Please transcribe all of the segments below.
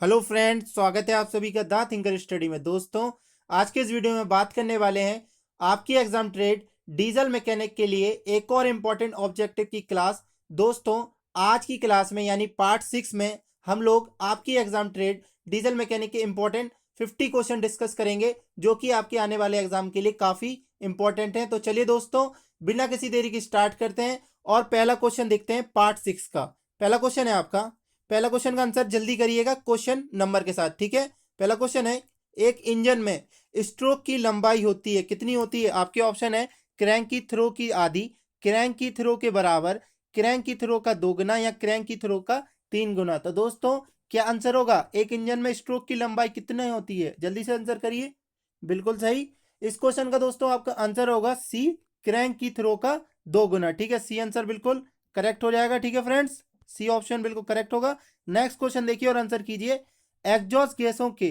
Hello friends, स्वागत है आप सभी का द थिंकर स्टडी में। दोस्तों, आज के इस वीडियो में बात करने वाले हैं आपकी एग्जाम ट्रेड डीजल मैकेनिक के लिए एक और इम्पॉर्टेंट ऑब्जेक्टिव की क्लास। दोस्तों, आज की क्लास में यानी पार्ट 6 में हम लोग आपकी एग्जाम ट्रेड डीजल मैकेनिक के इम्पोर्टेंट 50 क्वेश्चन डिस्कस करेंगे, जो कि आपके आने वाले एग्जाम के लिए काफ़ी इंपॉर्टेंट हैं। तो चलिए दोस्तों, बिना किसी देरी की स्टार्ट करते हैं और पहला क्वेश्चन देखते हैं पार्ट 6 का। पहला क्वेश्चन है आपका, पहला क्वेश्चन का आंसर जल्दी करिएगा क्वेश्चन नंबर के साथ, ठीक है। पहला क्वेश्चन है, एक इंजन में स्ट्रोक की लंबाई होती है, कितनी होती है? आपके ऑप्शन है क्रैंक की थ्रो की आधी, क्रैंक की थ्रो के बराबर, क्रैंक की थ्रो का 2 गुना या क्रैंक की थ्रो का 3 गुना। तो दोस्तों, क्या आंसर होगा? एक इंजन में स्ट्रोक की लंबाई कितनी होती है? जल्दी से आंसर करिए। बिल्कुल सही। इस क्वेश्चन का दोस्तों आपका आंसर होगा सी, क्रैंक की थ्रो का 2 गुना। ठीक है, सी आंसर बिल्कुल करेक्ट हो जाएगा। ठीक है फ्रेंड्स, सी ऑप्शन बिल्कुल करेक्ट होगा। नेक्स्ट क्वेश्चन देखिए और आंसर कीजिए। एग्जॉस्ट गैसों के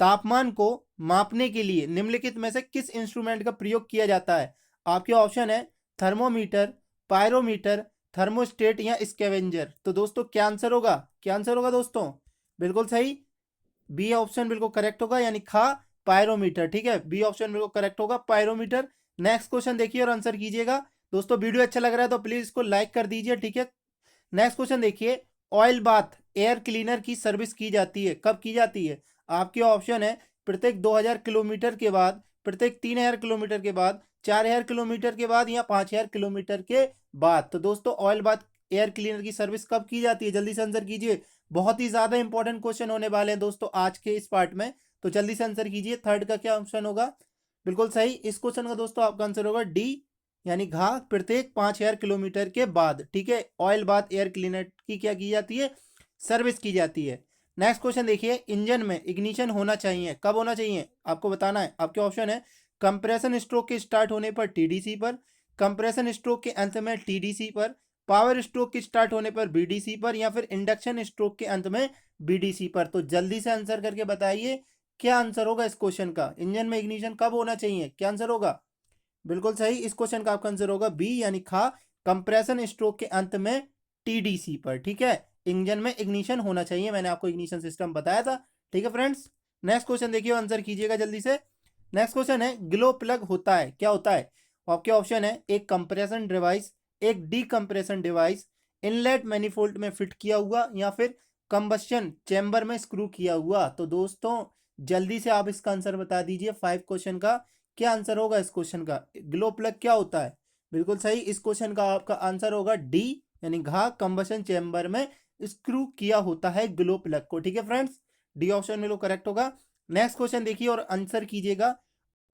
तापमान को मापने के लिए निम्नलिखित में से किस इंस्ट्रूमेंट का प्रयोग किया जाता है? आपके ऑप्शन है थर्मोमीटर, पायरोमीटर, थर्मोस्टेट या स्कैवेंजर। तो दोस्तों, क्या आंसर होगा? क्या आंसर होगा दोस्तों? बिल्कुल सही, बी ऑप्शन बिल्कुल करेक्ट होगा, यानी खा पायरोमीटर। ठीक है, बी ऑप्शन बिल्कुल करेक्ट होगा, पायरोमीटर। नेक्स्ट क्वेश्चन देखिए और आंसर कीजिएगा। दोस्तों, वीडियो अच्छा लग रहा है तो प्लीज इसको लाइक कर दीजिए। ठीक है, नेक्स्ट क्वेश्चन देखिए। ऑयल बाथ एयर क्लीनर की सर्विस की जाती है, कब की जाती है? आपके ऑप्शन है प्रत्येक 2000 किलोमीटर के बाद, प्रत्येक 3000 किलोमीटर के बाद, 4000 किलोमीटर के बाद या 5000 किलोमीटर के बाद। तो दोस्तों, ऑयल बाथ एयर क्लीनर की सर्विस कब की जाती है? जल्दी से आंसर कीजिए। बहुत ही ज्यादा इंपॉर्टेंट क्वेश्चन होने वाले हैं दोस्तों आज के इस पार्ट में, तो जल्दी से आंसर कीजिए। थर्ड का क्या ऑप्शन होगा? बिल्कुल सही। इस क्वेश्चन का दोस्तों आपका आंसर होगा डी, यानी घा प्रत्येक 5000 किलोमीटर के बाद। ठीक है, ऑयल बाथ एयर क्लीनर की क्या की जाती है? सर्विस की जाती है। नेक्स्ट क्वेश्चन देखिए। इंजन में इग्निशन होना चाहिए, कब होना चाहिए? आपको बताना है। आपके ऑप्शन है कंप्रेशन स्ट्रोक के स्टार्ट होने पर टीडीसी पर, कंप्रेशन स्ट्रोक के अंत में टीडीसी पर, पावर स्ट्रोक के स्टार्ट होने पर बीडीसी पर, या फिर इंडक्शन स्ट्रोक के अंत में बीडीसी पर। तो जल्दी से आंसर करके बताइए क्या आंसर होगा इस क्वेश्चन का। इंजन में इग्निशन कब होना चाहिए? क्या आंसर होगा? बिल्कुल सही। इस क्वेश्चन का आपका आंसर होगा बी, यानी खा कंप्रेशन स्ट्रोक के अंत में टीडीसी पर। ठीक है, इंजन में इग्निशन होना चाहिए, मैंने आपको इग्निशन सिस्टम बताया था। ठीक है फ्रेंड्स, नेक्स्ट क्वेश्चन देखिए, आंसर कीजिएगा जल्दी से। नेक्स्ट क्वेश्चन है, ग्लो प्लग होता है, क्या होता है? आपके ऑप्शन है एक कंप्रेशन डिवाइस, एक डीकंप्रेशन डिवाइस, इनलेट मैनिफोल्ड में फिट किया हुआ, या फिर कंबस्शन चैम्बर में स्क्रू किया हुआ। तो दोस्तों, जल्दी से आप इसका आंसर बता दीजिए। 5 क्वेश्चन का क्या आंसर होगा इस क्वेश्चन का? ग्लो प्लग क्या होता है? बिल्कुल सही। इस क्वेश्चन का आपका आंसर होगा डी, यानी घा कंबशन चेंबर में स्क्रू किया होता है ग्लो प्लग को। ठीक है फ्रेंड्स, डी ऑप्शन में लो करेक्ट होगा। नेक्स्ट क्वेश्चन देखिए और आंसर कीजिएगा।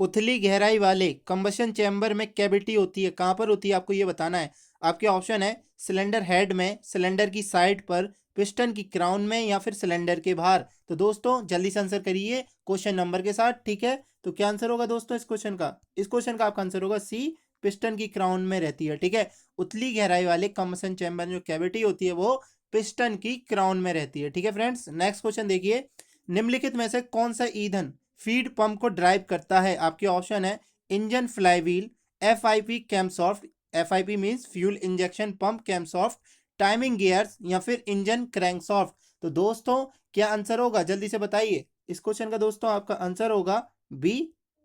उथली गहराई वाले कंबशन चैम्बर में कैविटी होती है, कहां पर होती है आपको ये बताना है। आपके ऑप्शन है सिलेंडर हेड में, सिलेंडर की साइड पर, पिस्टन की क्राउन में, या फिर सिलेंडर के बाहर। तो दोस्तों, जल्दी से आंसर करिए क्वेश्चन नंबर के साथ। ठीक है, तो क्या आंसर होगा दोस्तों इस क्वेश्चन का? इस क्वेश्चन का आपका आंसर होगा सी, पिस्टन की क्राउन में रहती है। ठीक है, उतली गहराई वाले कंबशन चैम्बर में जो कैविटी होती है वो पिस्टन की क्राउन में रहती है। ठीक है फ्रेंड्स, नेक्स्ट क्वेश्चन देखिए। निम्नलिखित में से कौन सा ईंधन फीड पंप को ड्राइव करता है? आपके ऑप्शन है engine flywheel, FIP camshaft, FIP means fuel injection pump camshaft, timing gears, या फिर इंजन क्रैंकसॉफ्ट। तो दोस्तों, क्या आंसर होगा? जल्दी से बताइए। इस क्वेश्चन का दोस्तों आपका आंसर होगा बी,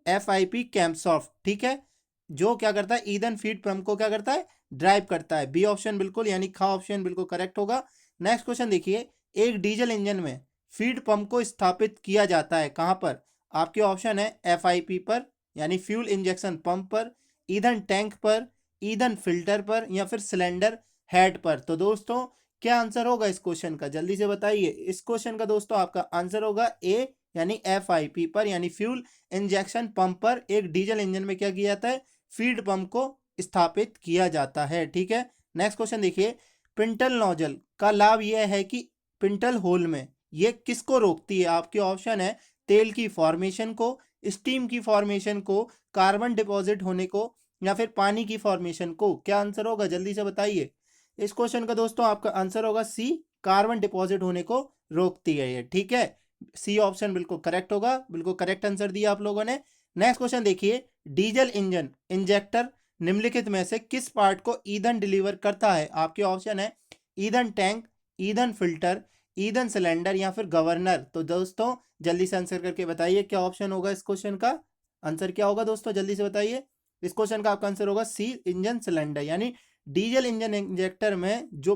एफआईपी कैमसॉफ्ट। ठीक है, जो क्या करता है, ईंधन फीड पंप को क्या करता है? ड्राइव करता है। बी ऑप्शन बिल्कुल, यानी खा ऑप्शन बिल्कुल करेक्ट होगा। नेक्स्ट क्वेश्चन देखिए। एक डीजल इंजन में फीड पंप को स्थापित किया जाता है कहां पर? आपके ऑप्शन है एफआईपी पर, यानी फ्यूल इंजेक्शन पंप पर, ईंधन टैंक पर, ईंधन फिल्टर पर, या फिर सिलेंडर हेड पर। तो दोस्तों, क्या आंसर होगा इस क्वेश्चन का? जल्दी से बताइए। इस क्वेश्चन का दोस्तों आपका आंसर होगा ए, यानी एफआईपी पर, यानी फ्यूल इंजेक्शन पंप पर एक डीजल इंजन में क्या किया जाता है? फीड पंप को स्थापित किया जाता है। ठीक है, नेक्स्ट क्वेश्चन देखिए। पिंटल नोजल का लाभ यह है कि पिंटल होल में ये किसको रोकती है? आपके ऑप्शन है तेल की फॉर्मेशन को, स्टीम की फॉर्मेशन को, कार्बन डिपॉजिट होने को, या फिर पानी की फॉर्मेशन को। क्या आंसर होगा? जल्दी से बताइए। इस क्वेश्चन का दोस्तों आपका आंसर होगा सी, कार्बन डिपॉजिट होने को रोकती है ये। ठीक है, सी ऑप्शन बिल्कुल करेक्ट होगा, बिल्कुल करेक्ट आंसर दिया आप लोगों ने। नेक्स्ट क्वेश्चन देखिए। डीजल इंजन इंजेक्टर निम्नलिखित में से किस पार्ट को ईंधन डिलीवर करता है? आपके ऑप्शन है ईंधन टैंक, ईंधन फिल्टर, ईंधन सिलेंडर या फिर गवर्नर? तो दोस्तों जल्दी से आंसर करके बताइए क्या ऑप्शन होगा इस क्वेश्चन का। आंसर क्या होगा दोस्तों, जल्दी से बताइए। इस क्वेश्चन का आपका आंसर होगा सी, इंजन सिलेंडर। यानी डीजल इंजन इंजेक्टर में जो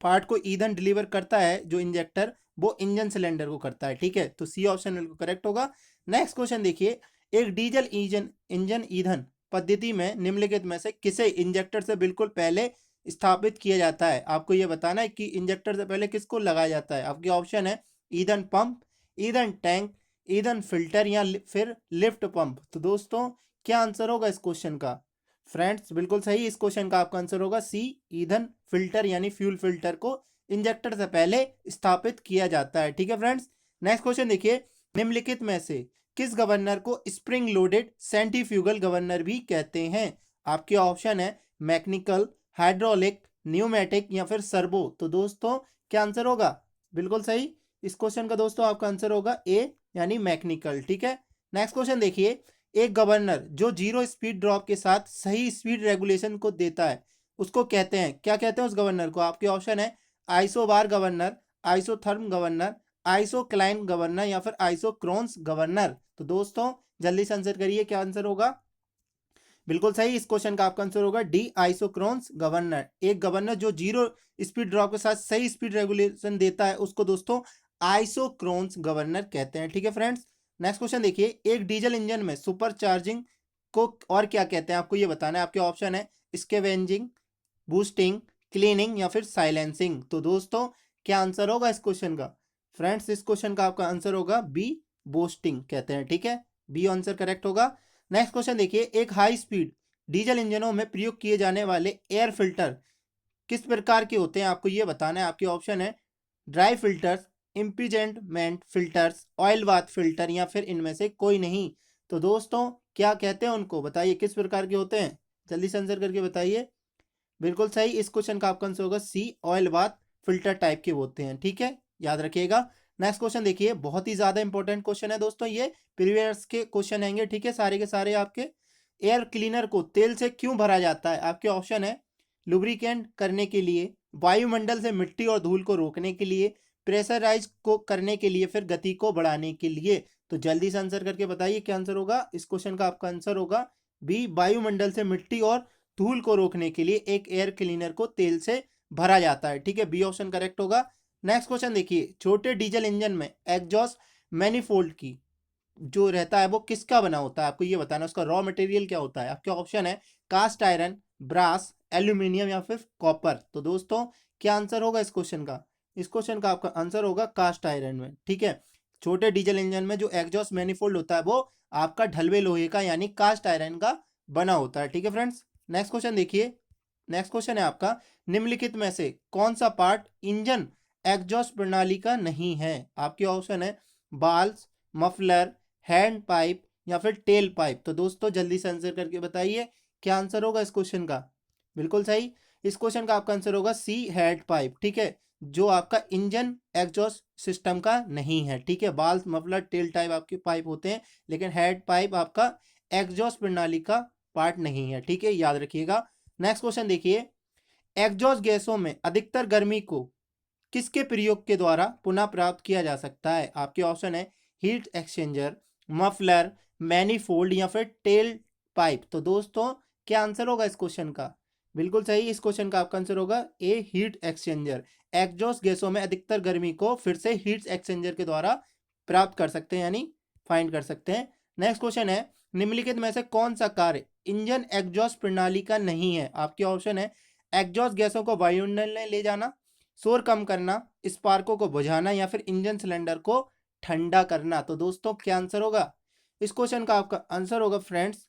पार्ट को ईंधन डिलीवर करता है जो इंजेक्टर, वो इंजन सिलेंडर को करता है। ठीक है, तो सी ऑप्शन बिल्कुल करेक्ट होगा। नेक्स्ट क्वेश्चन देखिए, एक डीजल इंजन इंजन ईंधन पद्धति में निम्नलिखित में से किसे इंजेक्टर से बिल्कुल पहले स्थापित किया जाता है? आपको यह बताना है कि इंजेक्टर से पहले किसको लगाया जाता है। आपके ऑप्शन है ईंधन पंप, ईंधन टैंक, ईंधन फिल्टर या फिर लिफ्ट पंप। तो दोस्तों क्या आंसर होगा इस क्वेश्चन का? फ्रेंड्स बिल्कुल सही, इस क्वेश्चन का आपका आंसर होगा सी, ईंधन फिल्टर यानी फ्यूल फिल्टर को इंजेक्टर से पहले स्थापित किया जाता है। ठीक है फ्रेंड्स, नेक्स्ट क्वेश्चन देखिए, निम्नलिखित में से किस गवर्नर को स्प्रिंग लोडेड सेंट्रीफ्यूगल गवर्नर भी कहते हैं? आपके ऑप्शन है मैकेनिकल, हाइड्रोलिक, न्यूमेटिक या फिर सर्वो। तो दोस्तों क्या आंसर होगा? बिल्कुल सही, इस क्वेश्चन का दोस्तों आपका आंसर होगा ए यानी मैकेनिकल। ठीक है, नेक्स्ट क्वेश्चन देखिए, एक गवर्नर जो जीरो स्पीड ड्रॉप के साथ सही स्पीड रेगुलेशन को देता है उसको कहते हैं, क्या कहते हैं उस गवर्नर को? आपके ऑप्शन है isobar governor, isotherm governor, isocline governor या फिर आइसोक्रोन्स गवर्नर। तो दोस्तों जल्दी से आंसर करिए क्या आंसर होगा। बिल्कुल सही, इस क्वेश्चन का आपका आंसर होगा डी, आइसोक्रोन्स गवर्नर। एक गवर्नर जो जीरो स्पीड ड्रॉप के साथ सही स्पीड रेगुलेशन देता है उसको दोस्तों आइसोक्रोन्स गवर्नर कहते हैं। ठीक है फ्रेंड्स, नेक्स्ट क्वेश्चन देखिए, एक डीजल इंजन में सुपर चार्जिंग को और क्या कहते हैं? आपको ये बताना है। आपके ऑप्शन है स्कैवेंजिंग, बूस्टिंग, क्लीनिंग या फिर साइलेंसिंग। तो दोस्तों क्या आंसर होगा इस क्वेश्चन का? फ्रेंड्स इस क्वेश्चन का आपका आंसर होगा बी, बूस्टिंग कहते हैं। ठीक है, बी आंसर करेक्ट होगा। नेक्स्ट क्वेश्चन देखिए, एक हाई स्पीड डीजल इंजनों में प्रयोग किए जाने वाले एयर फिल्टर किस प्रकार के होते हैं? आपको यह बताना है। आपके ऑप्शन है dry filters, impingement filters, oil bath filter या फिर इनमें से कोई नहीं। तो दोस्तों क्या कहते हैं उनको, बताइए किस प्रकार के होते हैं, जल्दी से आंसर करके बताइए। बिल्कुल सही, इस क्वेश्चन का आपका आंसर होगा सी, ऑयल बाथ फिल्टर टाइप के होते हैं। ठीक है, याद रखिएगा। नेक्स्ट क्वेश्चन देखिए, बहुत ही ज्यादा इंपॉर्टेंट क्वेश्चन है दोस्तों, ये प्रीवियस के क्वेश्चन आएंगे। ठीक है, सारे के सारे आपके। एयर क्लीनर को तेल से क्यों भरा जाता है? आपके ऑप्शन है लुब्रिकेंट करने के लिए, वायुमंडल से मिट्टी और धूल को रोकने के लिए, प्रेशराइज को करने के लिए, फिर गति को बढ़ाने के लिए। तो जल्दी से आंसर करके बताइए क्या आंसर होगा इस क्वेश्चन का। आपका आंसर होगा बी, वायुमंडल से मिट्टी और धूल को रोकने के लिए एक एयर क्लीनर को तेल से भरा जाता है। ठीक है, बी ऑप्शन करेक्ट होगा। नेक्स्ट क्वेश्चन देखिए, छोटे डीजल इंजन में एग्जॉस्ट मैनिफोल्ड की जो रहता है वो किसका बना होता है? आपको ये बताना है उसका रॉ मटेरियल क्या होता है। आपके ऑप्शन है कास्ट आयरन, ब्रास, एल्यूमिनियम या फिर कॉपर। तो दोस्तों क्या आंसर होगा इस क्वेश्चन का? इस क्वेश्चन का आपका आंसर होगा कास्ट आयरन में। ठीक है, छोटे डीजल इंजन में जो एग्जॉस्ट मैनिफोल्ड होता है वो आपका ढलवे लोहे का यानी कास्ट आयरन का बना होता है। ठीक है फ्रेंड्स, नेक्स्ट क्वेश्चन देखिए, नेक्स्ट क्वेश्चन है आपका, निम्नलिखित में से कौन सा पार्ट इंजन एग्जॉस्ट प्रणाली का नहीं है? आपके ऑप्शन है बाल्स, मफलर, हैंड पाइप या फिर टेल पाइप। तो दोस्तों जल्दी से आंसर करके बताइए क्या आंसर होगा इस क्वेश्चन का। बिल्कुल सही, इस क्वेश्चन का आपका आंसर होगा सी, हेड पाइप। ठीक है, जो आपका इंजन एग्जॉस्ट सिस्टम का नहीं है। ठीक है, बाल्स, मफलर, टेल टाइप आपके पाइप होते हैं, लेकिन हेड पाइप आपका एग्जॉस्ट प्रणाली का पार्ट नहीं है। ठीक है, याद रखिएगा। नेक्स्ट क्वेश्चन देखिए, एग्जॉस्ट गैसों में अधिकतर गर्मी को किसके प्रयोग के द्वारा पुनः प्राप्त किया जा सकता है? आपके ऑप्शन है हीट एक्सचेंजर, मफलर, मैनीफोल्ड या फिर टेल पाइप। तो दोस्तों क्या आंसर होगा इस क्वेश्चन का? बिल्कुल सही, इस क्वेश्चन का आपका आंसर होगा ए, हीट एक्सचेंजर। एग्जॉस्ट गैसों में अधिकतर गर्मी को फिर से हीट एक्सचेंजर के द्वारा प्राप्त कर सकते हैं यानी फाइंड कर सकते हैं। नेक्स्ट क्वेश्चन है, निम्नलिखित में से कौन सा कार्य इंजन एग्जॉस्ट प्रणाली का नहीं है? आपके ऑप्शन है एग्जॉस्ट गैसों को वायुमंडल में ले जाना, शोर कम करना, स्पार्कों को बुझाना या फिर इंजन सिलेंडर को ठंडा करना। तो दोस्तों क्या आंसर होगा इस क्वेश्चन का? आपका आंसर होगा फ्रेंड्स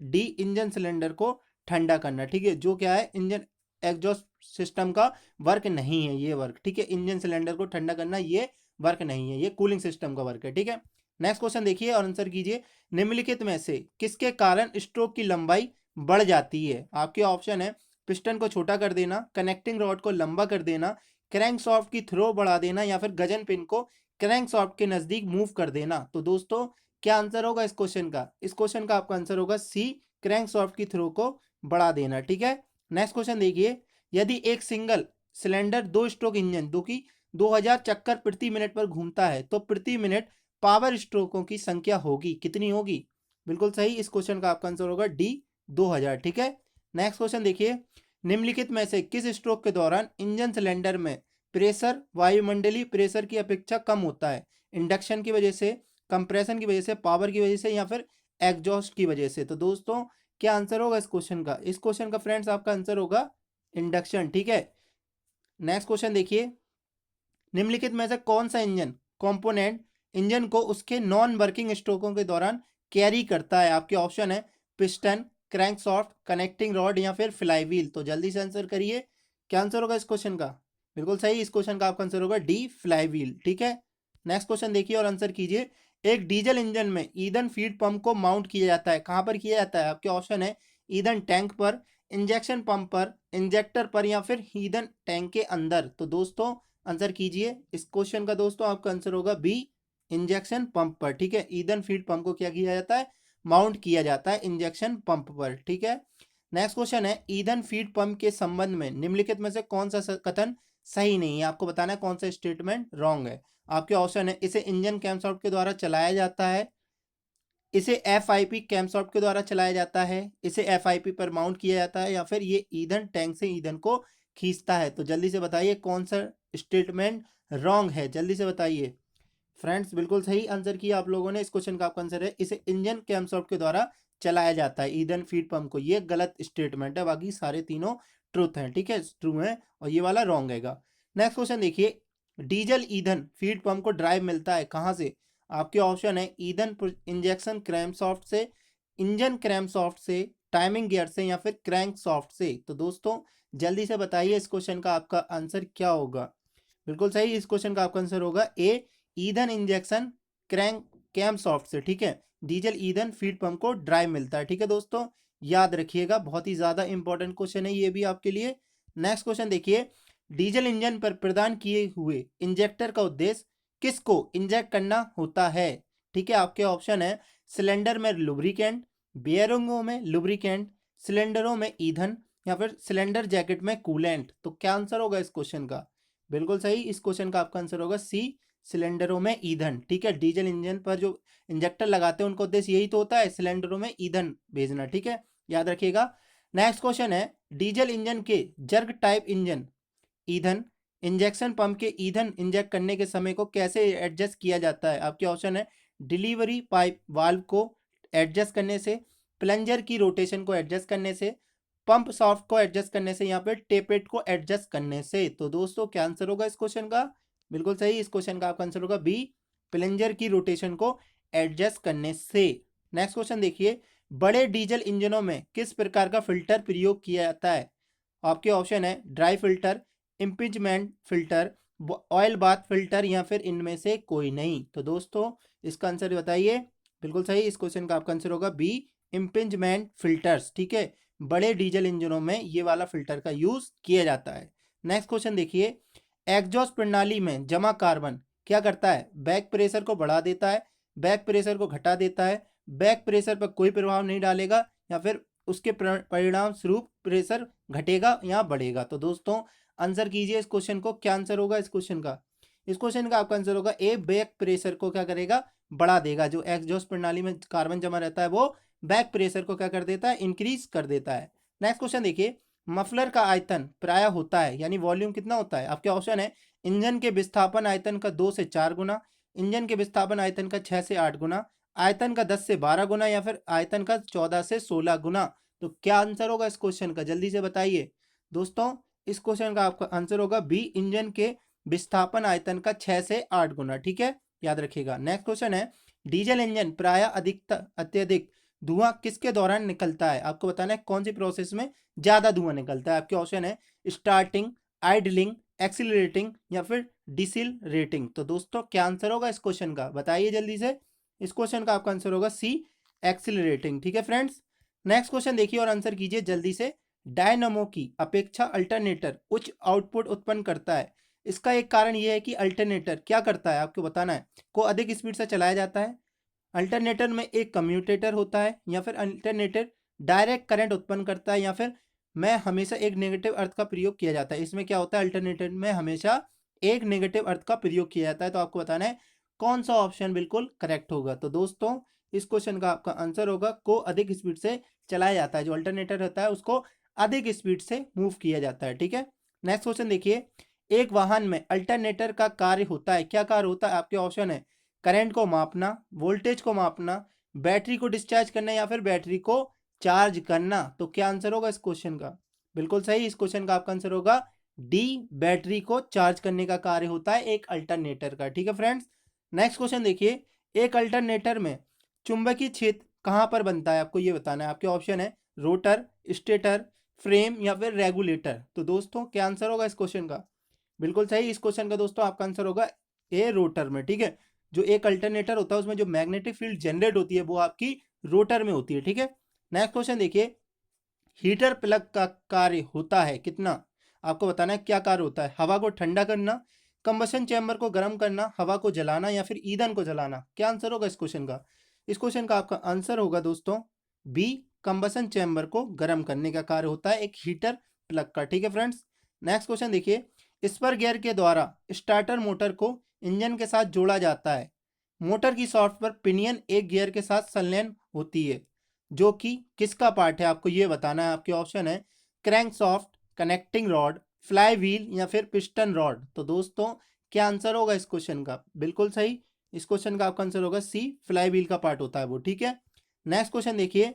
डी, इंजन सिलेंडर को ठंडा करना। ठीक है, जो क्या है इंजन एग्जॉस्ट सिस्टम का वर्क नहीं है ये वर्क। ठीक है, इंजन सिलेंडर को ठंडा करना ये वर्क नहीं है, ये कूलिंग सिस्टम का वर्क है। ठीक है, नेक्स्ट क्वेश्चन देखिए और आंसर कीजिए, निम्नलिखित में से किसके कारण स्ट्रोक की लंबाई बढ़ जाती है? आपके ऑप्शन है पिस्टन को छोटा कर देना, कनेक्टिंग रॉड को लंबा कर देना, क्रैंकशाफ्ट की थ्रो बढ़ा देना या फिर गजन पिन को क्रैंकशाफ्ट के नजदीक मूव कर देना। तो दोस्तों क्या आंसर होगा इस क्वेश्चन का? इस क्वेश्चन का आपका आंसर होगा सी, क्रैंकशाफ्ट की थ्रो को बढ़ा देना। ठीक है, नेक्स्ट क्वेश्चन देखिए, यदि एक सिंगल सिलेंडर दो स्ट्रोक इंजन जो कि 2000 चक्कर प्रति मिनट पर घूमता है तो प्रति मिनट पावर स्ट्रोकों की संख्या होगी, कितनी होगी? बिल्कुल सही, इस क्वेश्चन का आपका आंसर होगा डी, 2000। ठीक है, नेक्स्ट क्वेश्चन देखिए, निम्नलिखित में से किस स्ट्रोक के दौरान इंजन सिलेंडर में प्रेशर वायुमंडलीय प्रेशर की अपेक्षा कम होता है? इंडक्शन की वजह से, कंप्रेशन की वजह से, पावर की वजह से, या फिर एग्जॉस्ट की वजह से? तो दोस्तों क्या आंसर होगा इस क्वेश्चन का? इस क्वेश्चन का फ्रेंड्स आपका आंसर होगा इंडक्शन। ठीक है, नेक्स्ट क्वेश्चन देखिए, निम्नलिखित में से कौन सा इंजन कंपोनेंट इंजन को उसके नॉन वर्किंग स्ट्रोकों के दौरान कैरी करता है? आपके ऑप्शन है पिस्टन, क्रैंकशाफ्ट, कनेक्टिंग रॉड, या फिर फ्लाईव्हील। तो जल्दी से आंसर करिए, क्या आंसर होगा इस क्वेश्चन का? बिल्कुल सही, इस क्वेश्चन का आपका आंसर होगा डी, फ्लाईव्हील। ठीक है, नेक्स्ट क्वेश्चन देखिए और आंसर कीजिए, एक डीजल इंजन में ईंधन फीड पंप को माउंट किया जाता है, कहां पर किया जाता है? आपके ऑप्शन है ईंधन टैंक पर, इंजेक्शन पंप पर, इंजेक्टर पर, या फिर ईंधन टैंक के अंदर। तो दोस्तों आंसर कीजिए इस क्वेश्चन का। दोस्तों आपका आंसर होगा बी, इंजेक्शन पंप पर। ठीक है, ईंधन फीड पंप को क्या किया जाता है? माउंट किया जाता है इंजेक्शन पंप पर। ठीक है, नेक्स्ट क्वेश्चन है, ईंधन फीड पंप के संबंध में निम्नलिखित में से कौन सा कथन सही नहीं है? आपको बताना है कौन सा स्टेटमेंट रॉन्ग है। आपके ऑप्शन है इसे इंजन कैमशाफ्ट के द्वारा चलाया जाता है, इसे एफआईपी कैमशाफ्ट के द्वारा चलाया जाता है, इसे एफआईपी पर माउंट किया जाता है, या फिर ये ईंधन टैंक से ईंधन को खींचता है। तो जल्दी से बताइए कौन सा स्टेटमेंट रॉन्ग है, जल्दी से बताइए फ्रेंड्स। बिल्कुल सही आंसर किया आप लोगों ने, इस क्वेश्चन का आपका आंसर है इसे इंजन कैमशाफ्ट के द्वारा चलाया जाता है ईंधन फीड पंप को। ये गलत स्टेटमेंट है, बाकी सारे तीनों ट्रूथ हैं। ठीक है, ट्रू है, और ये वाला रॉन्ग हैगा। नेक्स्ट क्वेश्चन देखिए, डीजल ईंधन फीड पंप को ड्राइव मिलता है कहां से? आपके ऑप्शन है ईंधन इंजेक्शन क्रैंकशाफ्ट से, इंजन क्रैंकशाफ्ट से, टाइमिंग गियर से, या फिर क्रैंकशाफ्ट से। तो दोस्तों जल्दी से बताइए इस क्वेश्चन का आपका आंसर क्या होगा? बिल्कुल सही, इस क्वेश्चन का आपका आंसर होगा ए, ईंधन इंजेक्शन क्रैंक कैम सॉफ्ट से। ठीक है, डीजल ईंधन फीड पंप को ड्राइव मिलता है। ठीक है दोस्तों, याद रखिएगा, बहुत ही ज्यादा इंपॉर्टेंट क्वेश्चन है ये भी आपके लिए। नेक्स्ट क्वेश्चन देखिए, डीजल इंजन पर प्रदान किए हुए इंजेक्टर का उद्देश्य किसको इंजेक्ट करना होता है? ठीक है, आपके ऑप्शन है सिलेंडर में लुब्रिकेंट, बियरिंगों में लुब्रिकेंट, सिलेंडरों में ईंधन, या फिर सिलेंडर जैकेट में कूलेंट। तो क्या आंसर होगा इस क्वेश्चन का? बिल्कुल सही, इस क्वेश्चन का आपका आंसर होगा सी, सिलेंडरों में ईंधन। ठीक है, डीजल इंजन पर जो इंजेक्टर लगाते हैं उनका उद्देश्य यही तो होता है, सिलेंडरों में ईंधन भेजना। ठीक है, याद रखिएगा। नेक्स्ट क्वेश्चन है, डीजल इंजन के जर्ग टाइप इंजन ईंधन इंजेक्शन पंप के ईंधन इंजेक्ट करने के समय को कैसे एडजस्ट किया जाता है? आपके ऑप्शन है डिलीवरी पाइप वाल्व को एडजस्ट करने से, प्लंजर की रोटेशन को एडजस्ट करने से, पंप सॉफ्ट को एडजस्ट करने से, या फिर टेपेट को एडजस्ट करने से। तो दोस्तों क्या आंसर होगा इस क्वेश्चन का? बिल्कुल सही, इस क्वेश्चन का आपका आंसर होगा बी, प्लंजर की रोटेशन को एडजस्ट करने से। नेक्स्ट क्वेश्चन देखिए, बड़े डीजल इंजनों में किस प्रकार का फिल्टर प्रयोग किया जाता है? आपके ऑप्शन है dry filter, impingement filter, oil bath filter, या फिर इनमें से कोई नहीं। तो दोस्तों इसका आंसर बताइए। बिल्कुल सही, इस क्वेश्चन का आपका आंसर होगा बी, इम्पिंचमेंट फिल्टर्स। ठीक है, बड़े डीजल इंजनों में ये वाला फिल्टर का यूज किया जाता है। नेक्स्ट क्वेश्चन देखिए, एग्जॉस्ट प्रणाली में जमा कार्बन क्या करता है? बैक प्रेशर को बढ़ा देता है, बैक प्रेशर को घटा देता है, बैक प्रेशर पर कोई प्रभाव नहीं डालेगा, या फिर उसके परिणाम स्वरूप प्रेशर घटेगा या बढ़ेगा। तो दोस्तों आंसर कीजिए इस क्वेश्चन को, क्या आंसर होगा इस क्वेश्चन का? इस क्वेश्चन का आपका आंसर होगा ए, बैक प्रेशर को क्या करेगा? बढ़ा देगा। जो एग्जॉस्ट प्रणाली में कार्बन जमा रहता है वो बैक प्रेशर को क्या कर देता है? इंक्रीज कर देता है। नेक्स्ट क्वेश्चन देखिए, मफलर का आयतन प्राय होता है, यानी वॉल्यूम कितना होता है? आपके ऑप्शन है इंजन के विस्थापन आयतन का 2 से 4 गुना, इंजन के विस्थापन आयतन का 6 से 8 गुना, आयतन का 10 से 12 गुना, या फिर आयतन का 14 से 16 गुना। तो क्या आंसर होगा इस क्वेश्चन का? जल्दी से बताइए दोस्तों, इस क्वेश्चन का आपका आंसर होगा बी, इंजन के विस्थापन आयतन का 6 से 8 गुना। ठीक है, याद रखिएगा। नेक्स्ट क्वेश्चन है, डीजल इंजन प्राय अत्यधिक धुआं किसके दौरान निकलता है? आपको बताना है कौन सी प्रोसेस में ज्यादा धुआं निकलता है। आपके ऑप्शन है स्टार्टिंग, आइडलिंग, एक्सीलरेटिंग, या फिर डिसिलरेटिंग। तो दोस्तों क्या आंसर होगा इस क्वेश्चन का? बताइए जल्दी से। इस क्वेश्चन का आपका आंसर होगा सी, एक्सीलरेटिंग। ठीक है फ्रेंड्स, नेक्स्ट क्वेश्चन देखिए और आंसर कीजिए जल्दी से। डायनामो की अपेक्षा अल्टरनेटर उच्च आउटपुट उत्पन्न करता है, इसका एक कारण यह है कि अल्टरनेटर क्या करता है? आपको बताना है, को अधिक स्पीड से चलाया जाता है, अल्टरनेटर में एक कम्यूटेटर होता है, या फिर अल्टरनेटर डायरेक्ट करंट उत्पन्न करता है, या फिर में हमेशा एक नेगेटिव अर्थ का प्रयोग किया जाता है। इसमें क्या होता है? अल्टरनेटर में हमेशा एक नेगेटिव अर्थ का प्रयोग किया जाता है। तो आपको बताना है कौन सा ऑप्शन बिल्कुल करेक्ट होगा। तो दोस्तों इस क्वेश्चन का आपका आंसर होगा को अधिक स्पीड से चलाया जाता है। जो अल्टरनेटर होता है उसको अधिक स्पीड से मूव किया जाता है। ठीक है, नेक्स्ट क्वेश्चन देखिए, एक वाहन में अल्टरनेटर का कार्य होता है, क्या कार्य होता है? आपके ऑप्शन है करंट को मापना, वोल्टेज को मापना, बैटरी को डिस्चार्ज करना या फिर बैटरी को चार्ज करना। तो क्या आंसर होगा इस क्वेश्चन का? बिल्कुल सही, इस क्वेश्चन का आपका आंसर होगा डी, बैटरी को चार्ज करने का कार्य होता है एक अल्टरनेटर का। ठीक है फ्रेंड्स, नेक्स्ट क्वेश्चन देखिए, एक अल्टरनेटर में चुंबकीय क्षेत्र कहां पर बनता है? आपको ये बताना है। आपके ऑप्शन है रोटर, स्टेटर, फ्रेम या फिर रेगुलेटर। तो दोस्तों क्या आंसर होगा इस क्वेश्चन का? बिल्कुल सही, इस क्वेश्चन का दोस्तों आपका आंसर होगा ए, रोटर में। ठीक है, जो एक अल्टरनेटर होता है उसमें जो मैग्नेटिक फील्ड जनरेट होती है वो आपकी रोटर में होती है। ठीक है, नेक्स्ट क्वेश्चन देखिए, हीटर प्लग का कार्य होता है कितना? आपको बताना है क्या कार्य होता है। हवा को ठंडा करना, कंबशन चैम्बर को गर्म करना, हवा को जलाना या फिर ईंधन को जलाना। क्या आंसर होगा इस क्वेश्चन का? इस क्वेश्चन का आपका आंसर होगा दोस्तों बी, कंबशन चैम्बर को गर्म करने का कार्य होता है एक हीटर प्लग का। ठीक है फ्रेंड्स, नेक्स्ट क्वेश्चन देखिए, स्पर गियर के द्वारा स्टार्टर मोटर को इंजन के साथ जोड़ा जाता है। मोटर की शाफ्ट पर पिनियन एक गियर के साथ संलयन होती है, जो कि किसका पार्ट है? आपको ये बताना है। आपके ऑप्शन है crank soft, connecting rod, fly wheel या फिर पिस्टन रॉड। तो दोस्तों क्या आंसर होगा इस क्वेश्चन का? बिल्कुल सही, इस क्वेश्चन का आपका आंसर होगा सी, फ्लाई व्हील का पार्ट होता है वो। ठीक है, नेक्स्ट क्वेश्चन देखिए,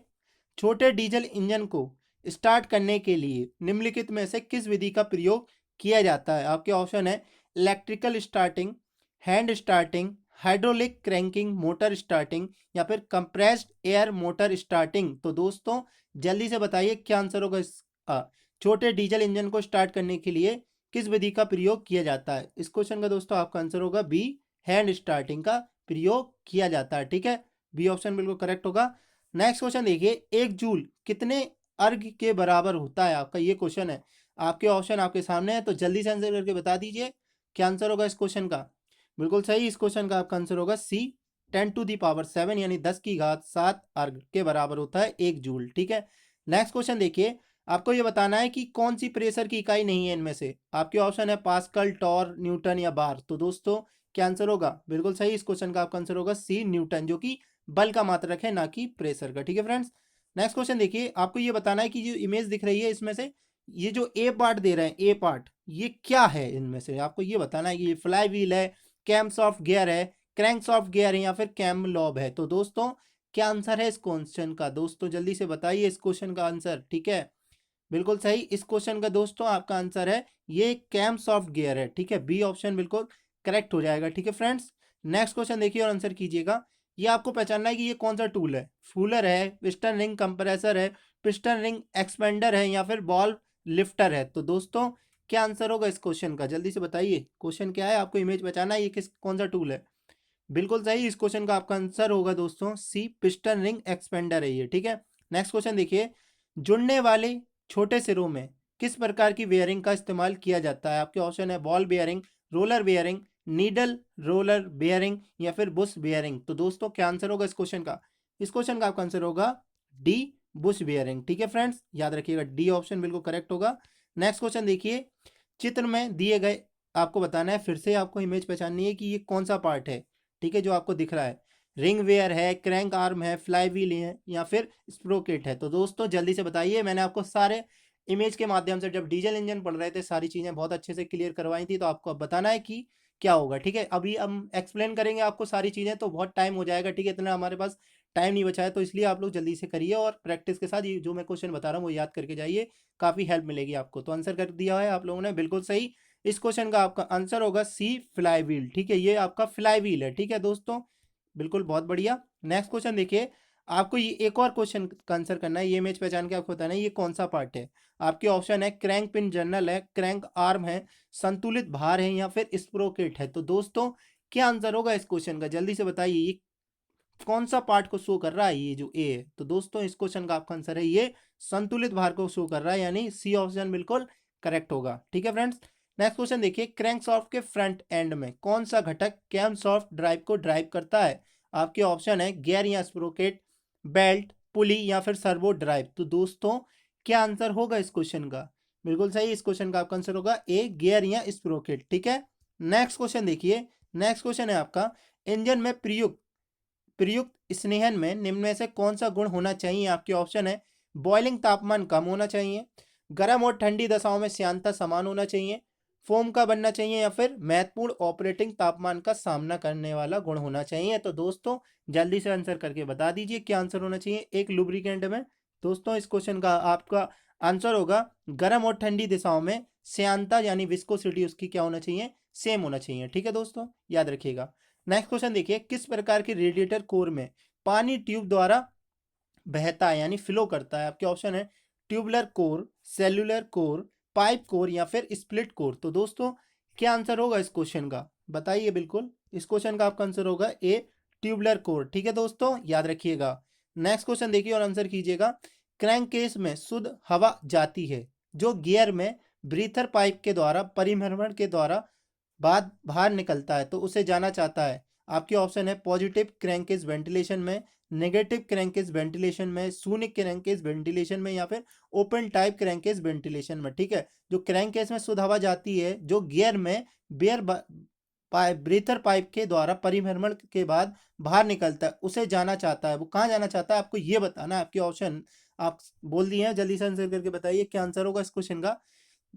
छोटे डीजल इंजन को स्टार्ट करने के लिए निम्नलिखित में से किस विधि का प्रयोग किया जाता है? आपके ऑप्शन है electrical starting, hand starting, hydraulic cranking, motor starting या फिर कंप्रेस्ड एयर मोटर स्टार्टिंग। तो दोस्तों जल्दी से बताइए क्या आंसर होगा इस छोटे डीजल इंजन को स्टार्ट करने के लिए किस विधि का प्रयोग किया जाता है? इस क्वेश्चन का दोस्तों आपका आंसर होगा बी, हैंड स्टार्टिंग का प्रयोग किया जाता है। ठीक है, बी ऑप्शन बिल्कुल करेक्ट होगा। नेक्स्ट क्वेश्चन देखिए, एक जूल कितने अर्घ के बराबर होता है? आपका ये क्वेश्चन है, आपके ऑप्शन आपके सामने है तो जल्दी से आंसर करके बता दीजिए क्या आंसर होगा इस क्वेश्चन का। बिल्कुल सही, इस क्वेश्चन का आपका आंसर होगा सी, 10⁻7 यानी 10⁻7 अर्घ के बराबर होता है एक जूल। ठीक है, नेक्स्ट क्वेश्चन देखिए, आपको ये बताना है कि कौन सी प्रेशर की इकाई नहीं है इनमें से। आपके ऑप्शन है पास्कल, टॉर, न्यूटन या बार। तो दोस्तों क्या आंसर होगा? बिल्कुल सही, इस क्वेश्चन का आपका आंसर होगा सी, न्यूटन, जो कि बल का मात्रक है ना कि प्रेशर का। ठीक है फ्रेंड्स, नेक्स्ट क्वेश्चन देखिए, आपको ये बताना है कि जो इमेज दिख रही है इसमें से ये जो ए पार्ट दे रहे हैं, ए पार्ट ये क्या है? इनमें से आपको ये बताना है कि ये फ्लाई व्हील है, कैम सॉफ्ट गियर है, क्रैंक सॉफ्ट गियर है या फिर कैम लॉब है। तो दोस्तों क्या आंसर है इस क्वेश्चन का? दोस्तों जल्दी से बताइए इस क्वेश्चन का आंसर। ठीक है, बिल्कुल सही, इस क्वेश्चन का दोस्तों आपका आंसर है ये कैम सॉफ्ट गियर है। ठीक है, बी ऑप्शन बिल्कुल करेक्ट हो जाएगा। ठीक है फ्रेंड्स, नेक्स्ट क्वेश्चन देखिए और आंसर कीजिएगा। ये आपको पहचानना है कि ये कौन सा टूल है। फूलर है, पिस्टन रिंग कंप्रेसर है, पिस्टन रिंग एक्सपेंडर है या फिर बॉल लिफ्टर है। तो दोस्तों क्या आंसर होगा इस क्वेश्चन का? जल्दी से बताइए, क्वेश्चन क्या है, आपको इमेज पहचाना है ये किस कौन सा टूल है। बिल्कुल सही, इस क्वेश्चन का आपका आंसर होगा दोस्तों सी, पिस्टन रिंग एक्सपेंडर है ये। ठीक है, नेक्स्ट क्वेश्चन देखिए, जुड़ने वाले छोटे सिरों में किस प्रकार की बेयरिंग का इस्तेमाल किया जाता है? आपके ऑप्शन है ball bearing, roller bearing, needle roller bearing या फिर बुश बेयरिंग। तो दोस्तों क्या आंसर होगा इस क्वेश्चन का? इस क्वेश्चन का आपका आंसर होगा डी, बुश बेयरिंग। ठीक है फ्रेंड्स, याद रखिएगा डी ऑप्शन बिल्कुल करेक्ट होगा। नेक्स्ट क्वेश्चन देखिए, चित्र में दिए गए आपको बताना है, फिर से आपको इमेज पहचाननी है कि ये कौन सा पार्ट है। ठीक है, जो आपको दिख रहा है, रिंग वेयर है, क्रैंक आर्म है, फ्लाई व्हील है या फिर स्प्रोकेट है। तो दोस्तों जल्दी से बताइए, मैंने आपको सारे इमेज के माध्यम से जब डीजल इंजन पढ़ रहे थे सारी चीज़ें बहुत अच्छे से क्लियर करवाई थी, तो आपको अब बताना है कि क्या होगा। ठीक है, अभी हम एक्सप्लेन करेंगे आपको सारी चीज़ें तो बहुत टाइम हो जाएगा। ठीक है, इतना हमारे पास टाइम नहीं बचा है, तो इसलिए आप लोग जल्दी से करिए और प्रैक्टिस के साथ ये जो मैं क्वेश्चन बता रहा हूँ वो याद करके जाइए, काफ़ी हेल्प मिलेगी आपको। तो आंसर कर दिया है आप लोगों ने, बिल्कुल सही, इस क्वेश्चन का आपका आंसर होगा सी, फ्लाई व्हील। ठीक है, ये आपका फ्लाई व्हील है। ठीक है दोस्तों, बिल्कुल बहुत बढ़िया। नेक्स्ट क्वेश्चन देखिए, आपको ये एक और क्वेश्चन का आंसर करना है, ये इमेज पहचान के आपको बताना है ये कौन सा पार्ट है। आपके ऑप्शन है क्रैंक पिन जर्नल है, क्रैंक आर्म है, संतुलित भार है या फिर स्प्रोकेट है। तो दोस्तों क्या आंसर होगा इस क्वेश्चन का? जल्दी से बताइए, ये कौन सा पार्ट को शो कर रहा है? ये जो ए है, तो दोस्तों इस क्वेश्चन का आपका आंसर है ये संतुलित भार को शो कर रहा है, यानी सी ऑप्शन बिल्कुल करेक्ट होगा। ठीक है फ्रेंड्स, नेक्स्ट क्वेश्चन देखिए, क्रैंकशाफ्ट के फ्रंट एंड में कौन सा घटक कैमशाफ्ट ड्राइव को ड्राइव करता है? आपके ऑप्शन है गियर या स्प्रोकेट, बेल्ट, पुली या फिर सर्वो ड्राइव। तो दोस्तों क्या आंसर होगा इस क्वेश्चन का? बिल्कुल सही, इस क्वेश्चन का आपका आंसर होगा ए, गियर या स्प्रोकेट। ठीक है, नेक्स्ट क्वेश्चन देखिए, नेक्स्ट क्वेश्चन है आपका, इंजन में प्रयुक्त प्रयुक्त स्नेहन में निम्न में से कौन सा गुण होना चाहिए? आपके ऑप्शन है, बॉइलिंग तापमान कम होना चाहिए, गर्म और ठंडी दशाओं में श्यानता समान होना चाहिए, फोम का बनना चाहिए, या फिर महत्वपूर्ण ऑपरेटिंग तापमान का सामना करने वाला गुण होना चाहिए। तो दोस्तों जल्दी से आंसर करके बता दीजिए क्या आंसर होना चाहिए एक लुब्रिकेंट में। दोस्तों इस क्वेश्चन का आपका आंसर होगा गर्म और ठंडी दिशाओं में श्यानता यानी विस्कोसिटी उसकी क्या होना चाहिए? सेम होना चाहिए। ठीक है दोस्तों, याद रखिएगा। नेक्स्ट क्वेश्चन देखिए, किस प्रकार के रेडिएटर कोर में पानी ट्यूब द्वारा बहता है यानी फ्लो करता है? आपके ऑप्शन है, tubular core, cellular core, pipe core, या फिर स्प्लिट कोर। तो दोस्तों क्या आंसर होगा इस क्वेश्चन का? बताइए बिल्कुल। इस क्वेश्चन का आपका आंसर होगा ए, ट्यूबुलर कोर। ठीक है दोस्तों, याद रखिएगा। नेक्स्ट क्वेश्चन देखिए और आंसर कीजिएगा। क्रैंक केस में शुद्ध हवा जाती है जो गियर में ब्रीथर पाइप के द्वारा परिभ्रमण के द्वारा बाद बाहर निकलता है, तो उसे जाना चाहता है। आपके ऑप्शन है, पॉजिटिव क्रैंकेज वेंटिलेशन में, नेगेटिव क्रैंकेज वेंटिलेशन में, शून्य क्रैंकेज वेंटिलेशन में, या फिर ओपन टाइप क्रैंकेज वेंटिलेशन में। ठीक है, जो क्रैंकेज में शुद्ध हवा जाती है जो गियर में बेयर ब्रीथर पाइप के द्वारा परिभ्रमण के बाद बाहर निकलता है, उसे जाना चाहता है। वो कहाँ जाना चाहता है आपको ये बताना है। आपके ऑप्शन आप बोल दिए हैं, जल्दी से आंसर करके बताइए क्या आंसर होगा इस क्वेश्चन का।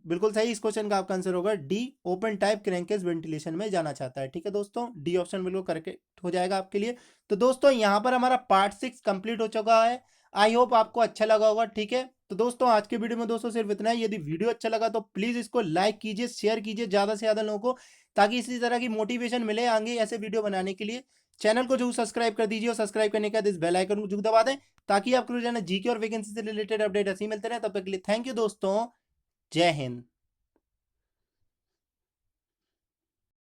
बिल्कुल सही, इस क्वेश्चन का आपका आंसर होगा डी, ओपन टाइप क्रैंकेज वेंटिलेशन में जाना चाहता है। ठीक है दोस्तों, डी ऑप्शन बिल्कुल करेक्ट हो जाएगा आपके लिए। तो दोस्तों यहाँ पर हमारा पार्ट 6 कंप्लीट हो चुका है। आई होप आपको अच्छा लगा होगा। ठीक है, तो दोस्तों आज के वीडियो में दोस्तों सिर्फ इतना ही। यदि वीडियो अच्छा लगा तो प्लीज इसको लाइक कीजिए, शेयर कीजिए ज्यादा से ज्यादा लोगों को, ताकि इसी तरह की मोटिवेशन मिले आगे ऐसे वीडियो बनाने के लिए। चैनल को जरूर सब्सक्राइब कर दीजिए और सब्सक्राइब करने के बाद इस बेल आइकन को जरूर दबा दें, ताकि आपको रोजाना जीके और वैकेंसी से रिलेटेड अपडेट ऐसे ही मिलते रहे। तब तक के लिए थैंक यू दोस्तों, जय हिंद।